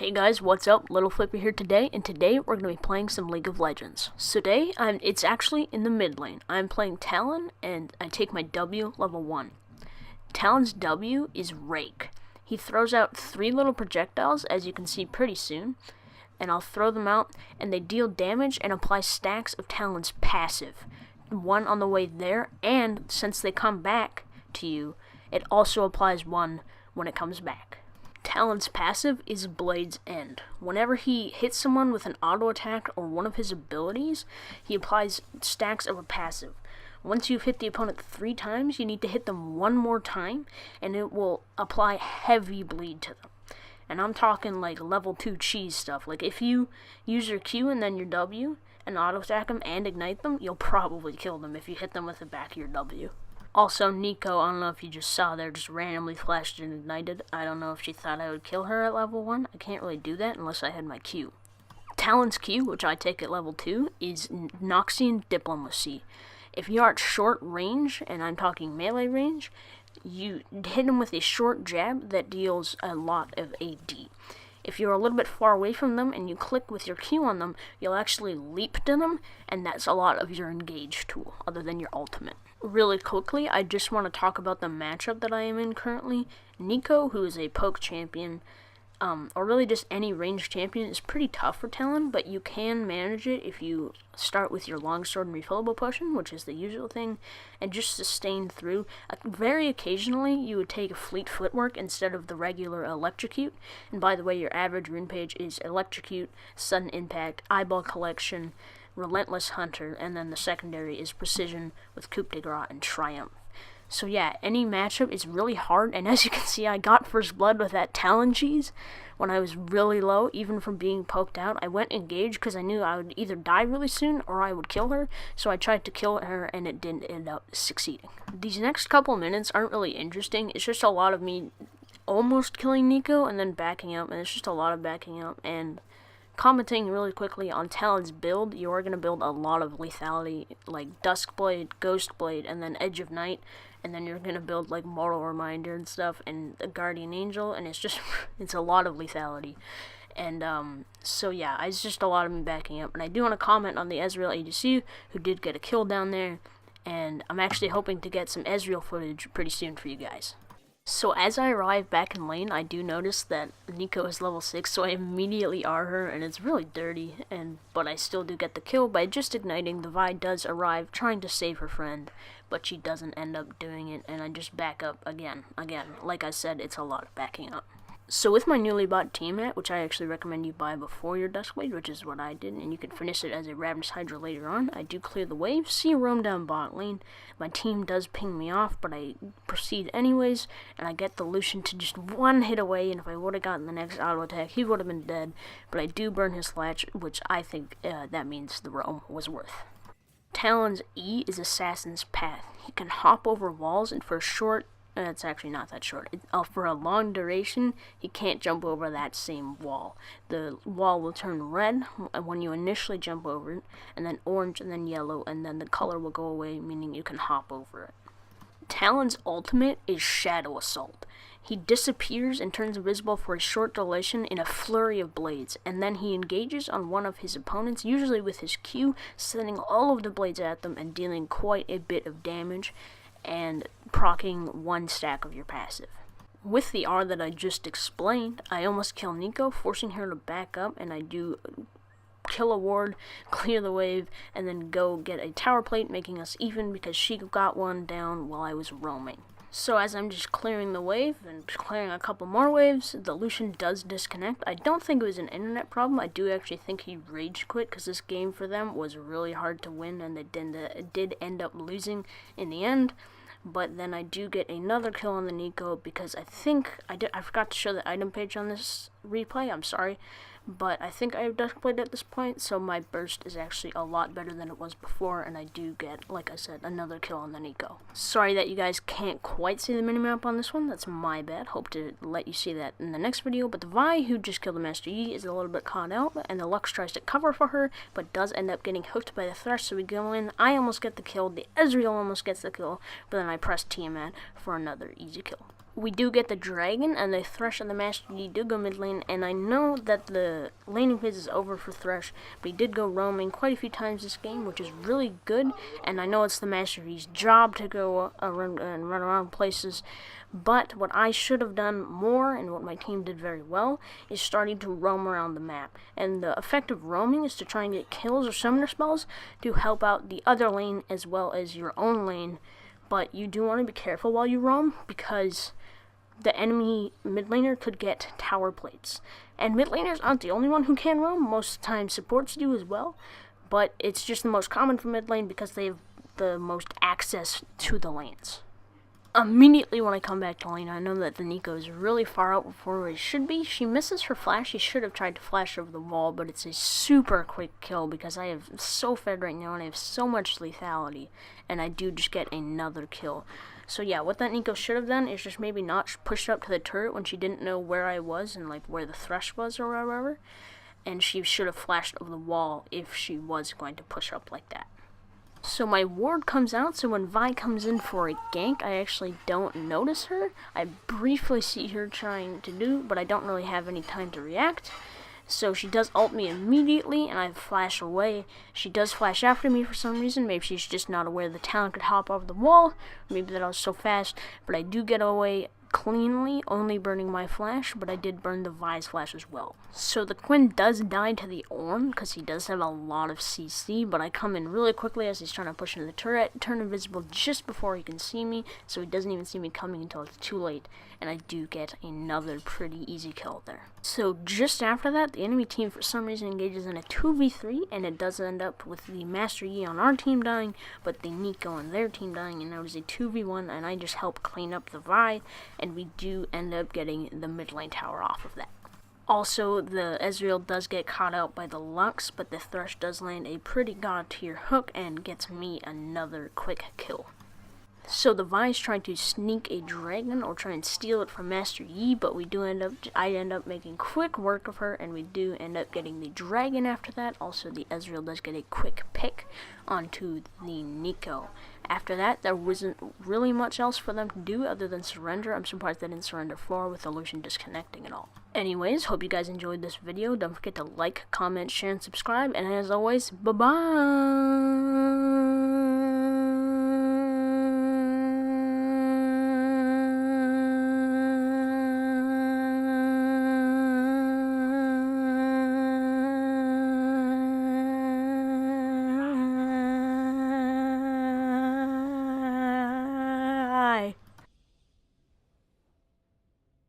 Hey guys, what's up? Little Flippy here today, and today we're going to be playing some League of Legends. So today, it's actually in the mid lane. I'm playing Talon, and I take my W level 1. Talon's W is Rake. He throws out 3 little projectiles, as you can see pretty soon, and I'll throw them out, and they deal damage and apply stacks of Talon's passive. 1 on the way there, and since they come back to you, it also applies 1 when it comes back. Talon's passive is Blade's End. Whenever he hits someone with an auto attack or one of his abilities, he applies stacks of a passive. Once you've hit the opponent 3 times, you need to hit them 1 more time, and it will apply heavy bleed to them. And I'm talking like level 2 cheese stuff. Like if you use your Q and then your W and auto attack them and ignite them, you'll probably kill them if you hit them with the back of your W. Also, Nico, I don't know if you just saw there, just randomly flashed and ignited. I don't know if she thought I would kill her at level 1. I can't really do that unless I had my Q. Talon's Q, which I take at level 2, is Noxian Diplomacy. If you are at short range, and I'm talking melee range, you hit him with a short jab that deals a lot of AD. If you're a little bit far away from them and you click with your Q on them, you'll actually leap to them, and that's a lot of your engage tool, other than your ultimate. Really quickly, I just want to talk about the matchup that I am in currently. Nico, who is a poke champion, or really just any ranged champion, is pretty tough for Talon, but you can manage it if you start with your longsword and refillable potion, which is the usual thing, and just sustain through. Very occasionally, you would take a fleet footwork instead of the regular electrocute, and by the way, your average rune page is electrocute, sudden impact, eyeball collection, relentless hunter, and then the secondary is precision with coup de grace and triumph. So yeah, any matchup is really hard, and as you can see, I got first blood with that Talon cheese when I was really low, even from being poked out. I went engaged because I knew I would either die really soon or I would kill her, so I tried to kill her and it didn't end up succeeding. These next couple minutes aren't really interesting. It's just a lot of me almost killing Nico and then backing up, and it's just a lot of backing up. And commenting really quickly on Talon's build, you are going to build a lot of lethality, like Duskblade, Ghostblade, and then Edge of Night, and then you're going to build like Mortal Reminder and stuff, and a Guardian Angel, and it's just, it's a lot of lethality. And, so yeah, it's just a lot of me backing up. And I do want to comment on the Ezreal ADC, who did get a kill down there, and I'm actually hoping to get some Ezreal footage pretty soon for you guys. So as I arrive back in lane, I do notice that Nico is level 6, so I immediately R her, and it's really dirty, but I still do get the kill by just igniting. The Vi does arrive, trying to save her friend, but she doesn't end up doing it, and I just back up again. Like I said, it's a lot of backing up. So with my newly bought team mat, which I actually recommend you buy before your Duskblade, which is what I did, and you can finish it as a Ravenous Hydra later on, I do clear the wave, see a roam down bot lane. My team does ping me off, but I proceed anyways, and I get the Lucian to just 1 hit away, and if I would have gotten the next auto attack, he would have been dead, but I do burn his latch, which I think that means the roam was worth. Talon's E is Assassin's Path. He can hop over walls, and for a short, it's actually not that short. For a long duration, he can't jump over that same wall. The wall will turn red when you initially jump over it, and then orange, and then yellow, and then the color will go away, meaning you can hop over it. Talon's ultimate is Shadow Assault. He disappears and turns invisible for a short duration in a flurry of blades, and then he engages on one of his opponents, usually with his Q, sending all of the blades at them and dealing quite a bit of damage, and proccing 1 stack of your passive. With the R that I just explained, I almost kill Nico, forcing her to back up, and I do kill a ward, clear the wave, and then go get a tower plate, making us even because she got 1 down while I was roaming. So as I'm just clearing the wave and clearing a couple more waves, the Lucian does disconnect. I don't think it was an internet problem. I do actually think he rage quit because this game for them was really hard to win, and they did end up losing in the end. But then I do get another kill on the Nico because I think I forgot to show the item page on this replay. I'm sorry. But I think I have Duskblade at this point, so my burst is actually a lot better than it was before, and I do get, like I said, another kill on the Nico. Sorry that you guys can't quite see the minimap on this one, that's my bad. Hope to let you see that in the next video, but the Vi, who just killed the Master Yi, is a little bit caught out, and the Lux tries to cover for her, but does end up getting hooked by the Thresh, so we go in. I almost get the kill, the Ezreal almost gets the kill, but then I press Tiamat for another easy kill. we do get the dragon, and the Thresh and the Master Yi do go mid lane, and I know that the laning phase is over for Thresh, but he did go roaming quite a few times this game, which is really good, and I know it's the Master Yi's job to go run around places, but what I should have done more, and what my team did very well, is starting to roam around the map, and the effect of roaming is to try and get kills or summoner spells to help out the other lane as well as your own lane, but you do want to be careful while you roam, because the enemy mid laner could get tower plates. And mid laners aren't the only one who can roam. Most of the time supports do as well. But it's just the most common for mid lane because they have the most access to the lanes. Immediately when I come back to lane, I know that the Nico is really far out before where he should be. She misses her flash. She should have tried to flash over the wall, but it's a super quick kill because I have so fed right now and I have so much lethality. And I do just get another kill. So yeah, what that Nico should have done is just maybe not push up to the turret when she didn't know where I was and like where the Thresh was or wherever. And she should have flashed over the wall if she was going to push up like that. So my ward comes out, so when Vi comes in for a gank, I actually don't notice her. I briefly see her trying to do, but I don't really have any time to react. So she does ult me immediately, and I flash away. She does flash after me for some reason. Maybe she's just not aware the Talon could hop over the wall. Maybe that I was so fast, but I do get away cleanly, only burning my flash, but I did burn the Vi's flash as well. So the Quinn does die to the Ornn, because he does have a lot of CC, but I come in really quickly as he's trying to push into the turret, turn invisible just before he can see me, so he doesn't even see me coming until it's too late, and I do get another pretty easy kill there. So just after that, the enemy team for some reason engages in a 2v3, and it does end up with the Master Yi on our team dying, but the Nico on their team dying, and now it's a 2v1, and I just help clean up the Vi, and we do end up getting the mid lane tower off of that. Also, the Ezreal does get caught out by the Lux, but the Thresh does land a pretty god tier hook and gets me another quick kill. So the Vi is trying to sneak a dragon or try and steal it from Master Yi, but I end up making quick work of her, and we do end up getting the dragon after that. Also, the Ezreal does get a quick pick onto the Nico. After that, there wasn't really much else for them to do other than surrender. I'm surprised they didn't surrender 4 with the Lucian disconnecting at all. Anyways, hope you guys enjoyed this video. Don't forget to like, comment, share, and subscribe. And as always, bye-bye!